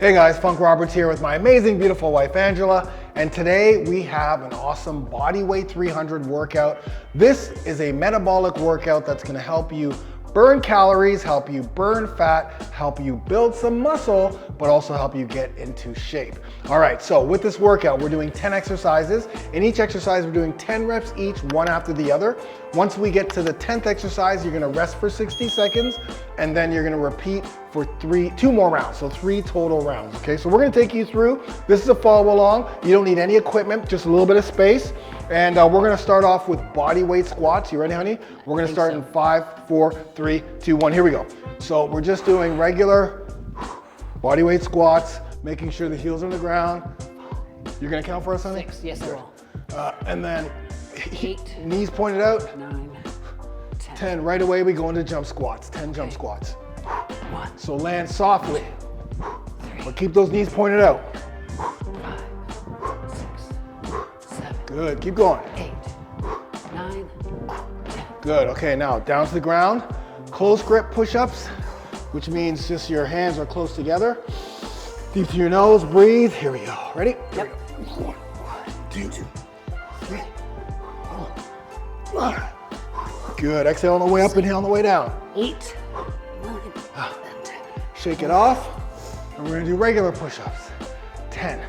Hey guys, Funk Roberts here with my amazing, beautiful wife, Angela. And today we have an awesome Bodyweight 300 workout. This is a metabolic workout that's gonna help you burn calories, help you burn fat, help you build some muscle, but also help you get into shape. All right, so with this workout, we're doing 10 exercises. In each exercise, we're doing 10 reps each, one after the other. Once we get to the 10th exercise, you're gonna rest for 60 seconds, and then you're gonna repeat for two more rounds, so 3 total rounds, okay? So we're gonna take you through. This is a follow along. You don't need any equipment, just a little bit of space. And we're gonna start off with bodyweight squats. You ready, honey? We're gonna start in 5, 4, 3, 2, 1. Here we go. So we're just doing regular bodyweight squats, making sure the heels are on the ground. You're gonna count for us, honey? 6, yes, I will. And then 8, knees pointed out. 9, 10. 10, right away we go into jump squats, 10 jump squats. 1, So land softly, 3, but keep those knees pointed out. 5, 6, 7, Good, keep going. 8, 9, 10. Good, okay, now down to the ground. Close grip push-ups, which means just your hands are close together. Deep through your nose, breathe. Here we go, ready? Yep. 1, 2, 3, 4. Good, exhale on the way up, inhale on the way down. 8, 9, and 10. Shake it off, and we're gonna do regular push-ups. 10,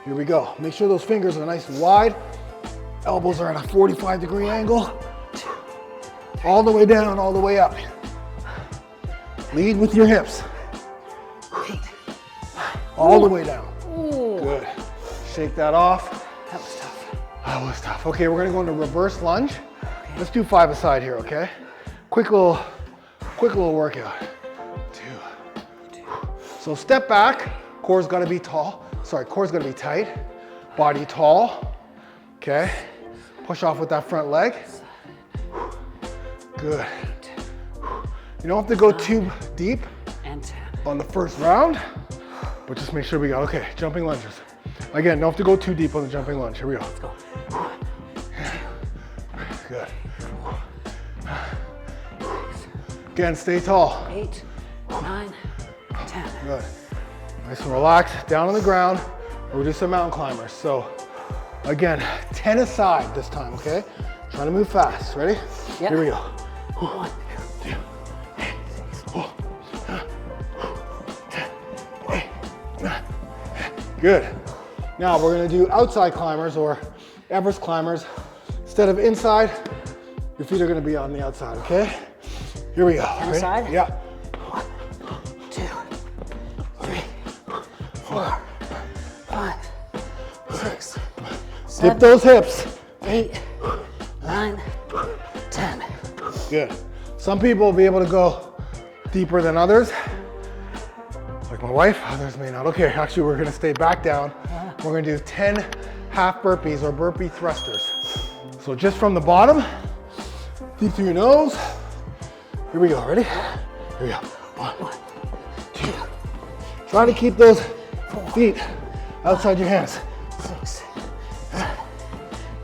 here we go. Make sure those fingers are nice and wide. Elbows are at a 45-degree angle. All the way down, all the way up. Lead with your hips. 8. All the way down. Ooh. Good. Shake that off. That was tough. That was tough. Okay, we're gonna go into reverse lunge. Let's do 5 aside here, okay? Quick little workout. 2. So step back. Core's gotta be tall. Sorry, core's gotta be tight. Body tall. Okay. Push off with that front leg. Good. You don't have to go too deep And 10. on the first round, but just make sure we got, okay, jumping lunges. Again, don't have to go too deep on the jumping lunge. Here we go. Let's go. 1, 2, Good. Again, stay tall. 8, 9, 10. Good. Nice and relaxed. Down on the ground. We'll do some mountain climbers. So again, 10 aside this time, okay? Trying to move fast. Ready? Yep. Here we go. 1, 2, 4, 8, 9. Good. Now we're gonna do outside climbers or Everest climbers. Instead of inside, your feet are gonna be on the outside, okay? Here we go. Ready? Inside? Yeah. 1, 2, 3, 4, 5, 6, 7. Dip those hips. 8, 9, 10. Good. Some people will be able to go deeper than others, like my wife, others may not. Okay, actually we're gonna stay back down. We're gonna do 10 half burpees or burpee thrusters. So just from the bottom, deep through your nose. Here we go, ready? Here we go. 1, 2. Try to keep those feet outside your hands. 6, 7,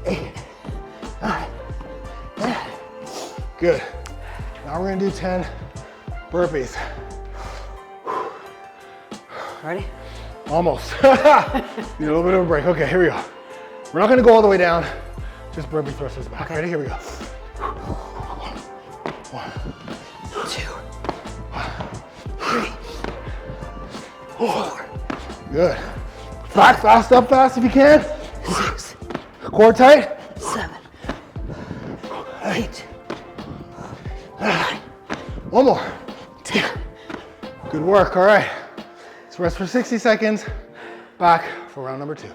8, 9, 10. Good. Now we're gonna do 10 burpees. Ready? Almost. Need a little bit of a break. Okay, here we go. We're not gonna go all the way down, just burpee thrusters back. Okay. Ready? Here we go. 1, 2, 3, 4, Good. Back fast, up fast if you can. 6, Core tight. 7, 8, 9, One more. 10. Good work. All right. Let's rest for 60 seconds. Back for round number 2.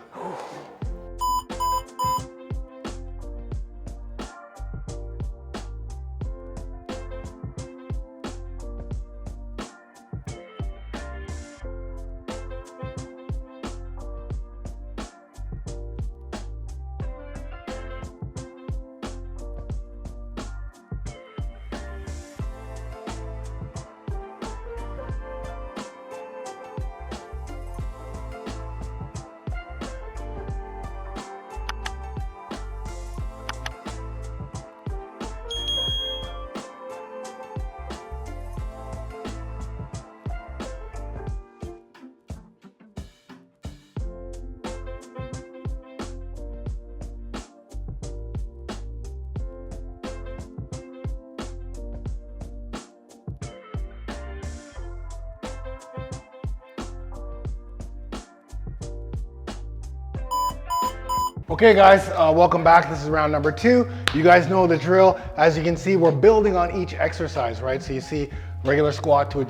Okay guys, welcome back. This is round number 2. You guys know the drill. As you can see, we're building on each exercise, right? So you see regular squat to a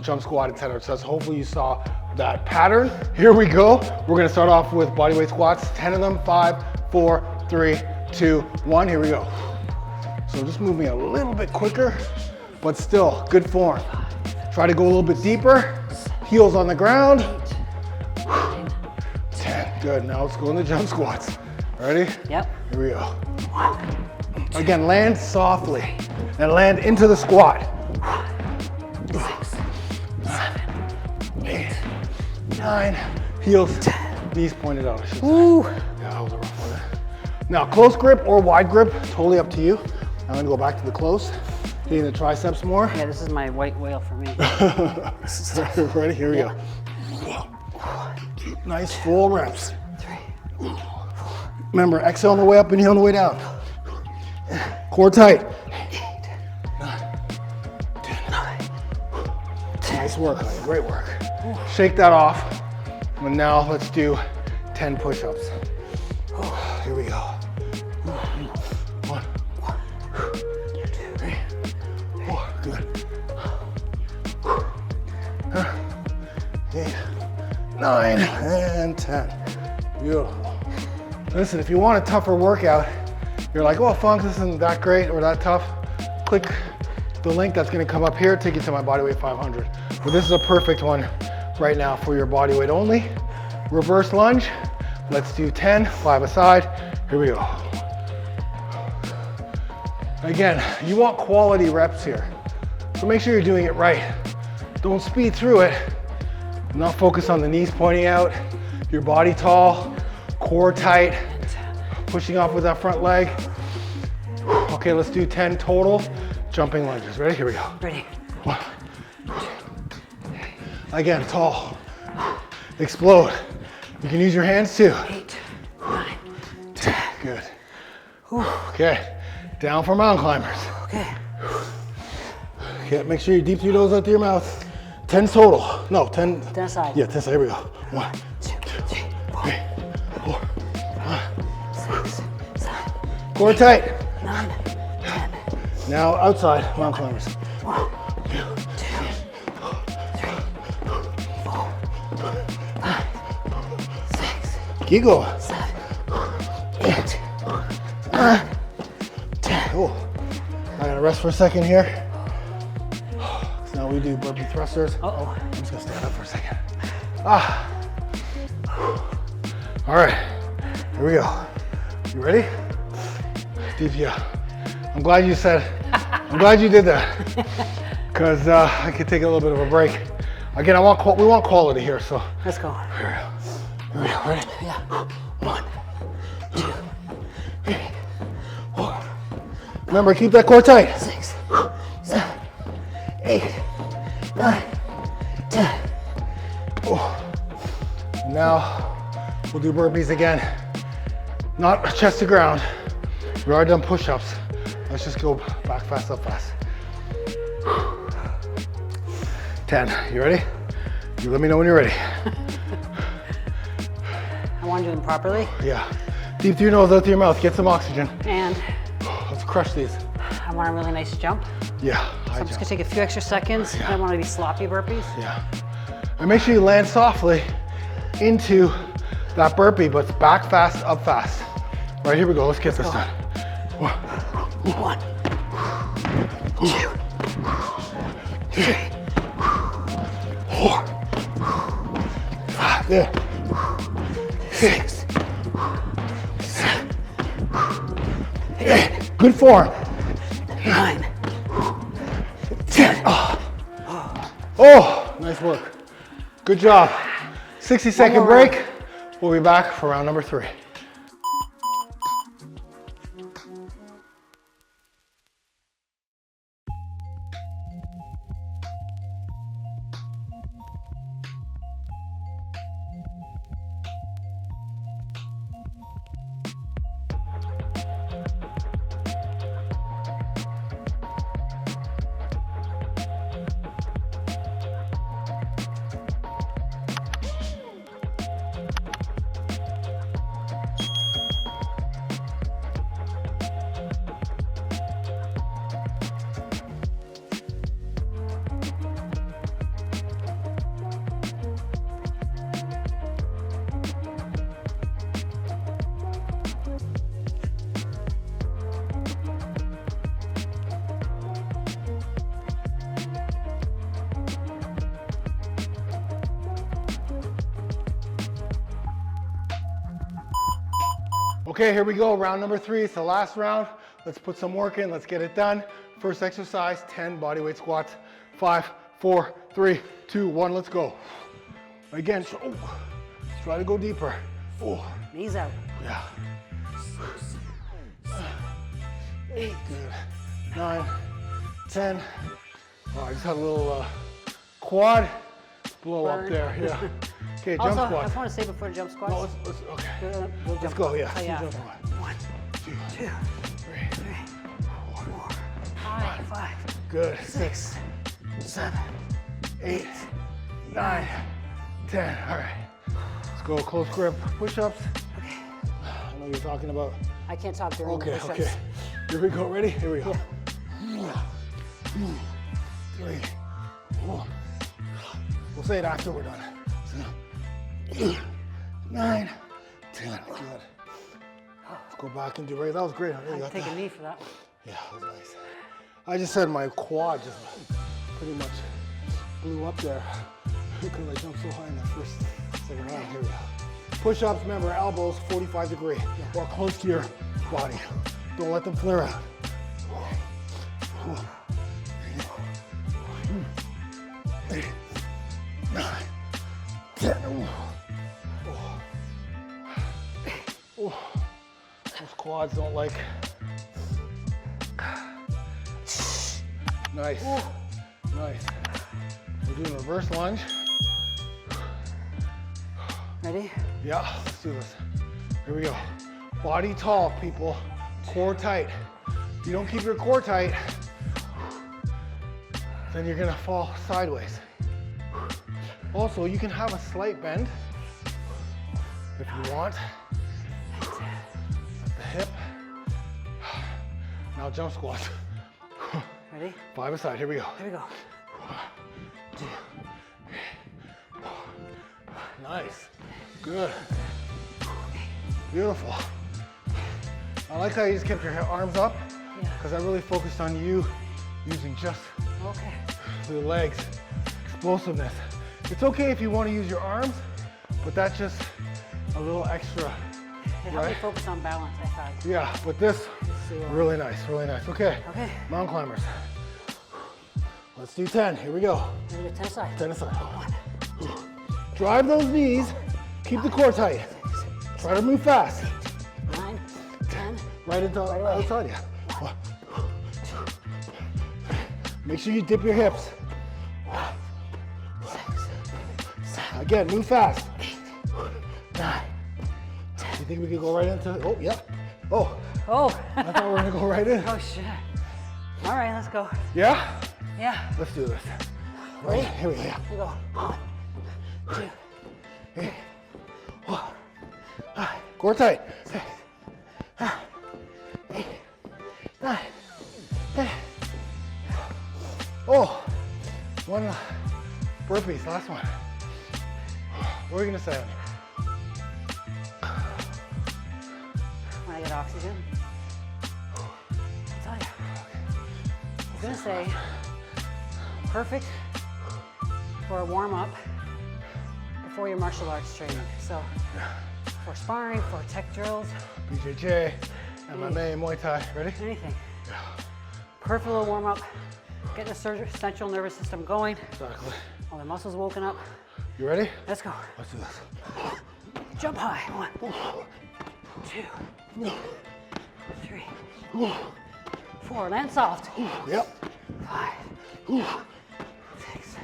jump squat, etc. So hopefully you saw that pattern. Here we go. We're gonna start off with bodyweight squats, 10 of them, 5, 4, 3, 2, 1. Here we go. So just moving a little bit quicker, but still good form. Try to go a little bit deeper. Heels on the ground. 10, good. Now let's go into jump squats. Ready? Yep. Here we go. Again, land softly and land into the squat. 6, 7, 8, 9, heels, 10. knees pointed out. Ooh. Yeah, that was a rough one. Now, close grip or wide grip, totally up to you. I'm gonna go back to the close, hitting the triceps more. Yeah, this is my white whale for me. Ready? Here we go. Nice full reps. 3. Remember, exhale on the way up, inhale on the way down. Core tight. 8, 9, 10. 10. Nice work, honey. Great work. Shake that off. And now let's do 10 push-ups. Here we go. 1, 3, 4, good. 8, 9, and 10. Beautiful. Listen, if you want a tougher workout, you're like, oh, Funk, this isn't that great or that tough, click the link that's gonna come up here, take you to my Bodyweight 500. But this is a perfect one right now for your bodyweight only. Reverse lunge. Let's do 10, 5 aside. Here we go. Again, you want quality reps here. So make sure you're doing it right. Don't speed through it. Not focus on the knees pointing out, your body tall, core tight, pushing off with that front leg. Okay, let's do 10 total jumping lunges. Ready? Here we go. Ready. 1. Again, tall. Explode. You can use your hands too. 8, 9, 10. Good. Okay, down for mountain climbers. Okay. Okay, make sure you deep through those out through your mouth. 10 total. No, 10. 10 aside. Yeah, 10. Here we go. 1, 2, 3, 4, 3, 4. 6, 7, Core tight. 9, 10. Now outside mountain climbers. 1, 2, 3, 4, 5, 6, Keep going. 7, 8, 9, 10. Cool. I gotta rest for a second here. So now we do burpee thrusters. Uh-oh. I'm just gonna stand up for a second. Ah. All right, here we go. You ready? Deep, yeah. I'm glad you did that. Because I could take a little bit of a break. Again, we want quality here, so. Let's go. Here we go, ready? Yeah. 1, 2, 3, 4, Remember, keep that core tight. 6, 7, 8, 9, 10. Now, we'll do burpees again. Not chest to ground. We already done push-ups. Let's just go back fast, up fast. 10, you ready? You let me know when you're ready. I want to do them properly. Yeah. Deep through your nose, out through your mouth. Get some oxygen. And Let's crush these. I want a really nice jump. Yeah, So I'm just gonna take a few extra seconds. Yeah. I don't want to be sloppy burpees. Yeah. And make sure you land softly into that burpee, but it's back fast, up fast. All right, here we go. Let's get this done. 1, 1, 2, 3, 4, 5. There. 6, 7, 8, Good form. 9, 10. Oh, nice work. Good job. 60-second more round. break. We'll be back for round number 3. Okay, here we go. Round number 3. It's the last round. Let's put some work in. Let's get it done. First exercise, 10 bodyweight squats. 5, 4, 3, 2, 1. Let's go. Again, try to go deeper. Knees out. Yeah. 8, good. 9, 10. Oh, I just had a little quad blow up there. Yeah. Okay, jump Also, I squats. just want to say before the jump squats. No, okay. We'll Let's go, yeah. Oh, yeah. Jump squat. 1, 2, 3, 4, 5. Good. 6, 7, 8, 9, 10. All right. Let's go close grip push-ups. Okay. I know you're talking about. I can't talk during the push-ups. Okay. Here we go. Ready? Here we go. 3, 4. We'll say it after we're done. 8, 9, 10. Good. Let's go back and do right. That was great. I'll take a knee for that one. Yeah, that was nice. I just said my quad just pretty much blew up there because I jumped so high in the second round. Here we go. Push-ups, remember, elbows 45 degree or close to your body. Don't let them flare out. 8, 9, 10. Those quads don't like. Nice. Nice. We're doing a reverse lunge. Ready? Yeah, let's do this. Here we go. Body tall, people. Core tight. If you don't keep your core tight, then you're gonna fall sideways. Also, you can have a slight bend if you want. At the hip. Now jump squats. Ready? 5 aside, here we go. Here we go. 2. Nice. Good. Beautiful. I like how you just kept your arms up because I really focused on you using just the legs, explosiveness. It's okay if you want to use your arms, but that's just a little extra. It helped me focus on balance, I thought. Yeah, but this, really nice, really nice. Okay, mountain climbers. Let's do 10, here we go. 10 aside. 10 aside. Drive those knees, keep the core tight. Try to move fast. 9, 10. Right into outside, yeah. Make sure you dip your hips. 6, 7. Again, move fast. 9, 10. You think we could go right into, oh, yeah. Oh, Oh. I thought we were gonna go right in. Oh, shit. All right, let's go. Yeah? Yeah. Let's do this. Ready? Here we go. Here we go. 1, 2, 3, 4, 5. Core tight. 6, 8, 9, 10. Oh, one burpees, last one. What are you gonna say? When I get oxygen, I'll tell you. I'm gonna say perfect for a warm up before your martial arts training. So for sparring, for tech drills, BJJ, MMA, Muay Thai. Ready? anything. Perfect little warm up. Get the central nervous system going. Exactly. All the muscles woken up. You ready? Let's go. Let's do this. Jump high. 1, 2, 3, 4. Land soft. Yep. 5, 6,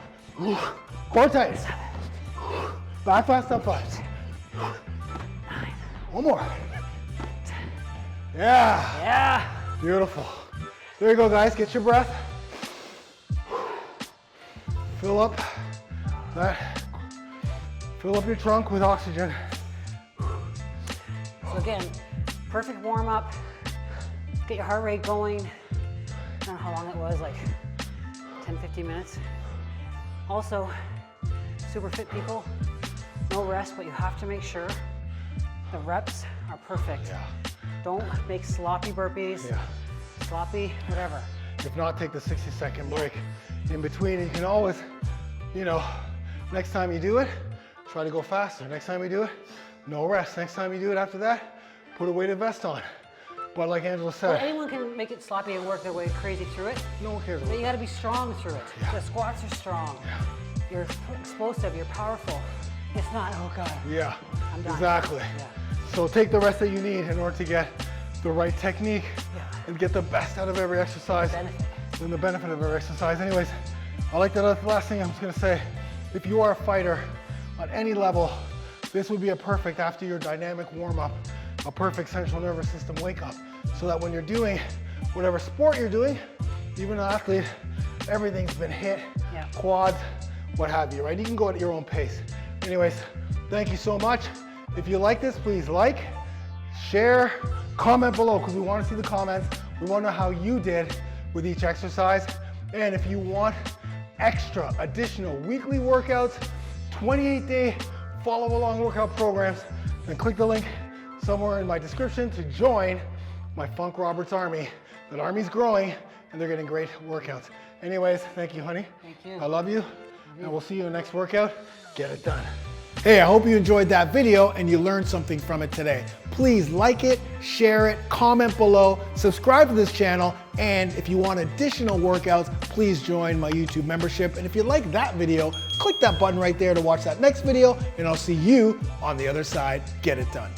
Core tight. 7, Back fast, up fast. 9. One more. Yeah. Yeah. Beautiful. There you go, guys. Get your breath. Fill up your trunk with oxygen. So again, perfect warm up. Get your heart rate going. I don't know how long it was, like 10, 15 minutes. Also, super fit people, no rest, but you have to make sure the reps are perfect. Yeah. Don't make sloppy burpees, sloppy whatever. If not, take the 60-second break in between. And you can always, next time you do it, try to go faster. Next time you do it, no rest. Next time you do it after that, put a weighted vest on. But like Angela Well, said, anyone can make it sloppy and work their way crazy through it. no one cares But about you gotta be strong through it. Yeah. The squats are strong. You're explosive, you're powerful. If not, oh God. Yeah, I'm done. exactly. Yeah. So take the rest that you need in order to get the right technique and get the best out of every exercise Benefit. and the benefit of every exercise. Anyways, I like that. The last thing I'm just gonna say, if you are a fighter on any level, this would be a perfect after your dynamic warm-up, a perfect central nervous system wake-up, so that when you're doing whatever sport you're doing, even an athlete, everything's been hit, quads, what have you, right? You can go at your own pace. Anyways, thank you so much. If you like this, please like, share, comment below, because we want to see the comments. We want to know how you did with each exercise. And if you want extra additional weekly workouts, 28-day follow-along workout programs, then click the link somewhere in my description to join my Funk Roberts Army. That army's growing and they're getting great workouts. Anyways, thank you, honey. Thank you. I love you. And we'll see you in the next workout. Get it done. Hey, I hope you enjoyed that video and you learned something from it today. Please like it, share it, comment below, subscribe to this channel, and if you want additional workouts, please join my YouTube membership. And if you like that video, click that button right there to watch that next video, and I'll see you on the other side. Get it done.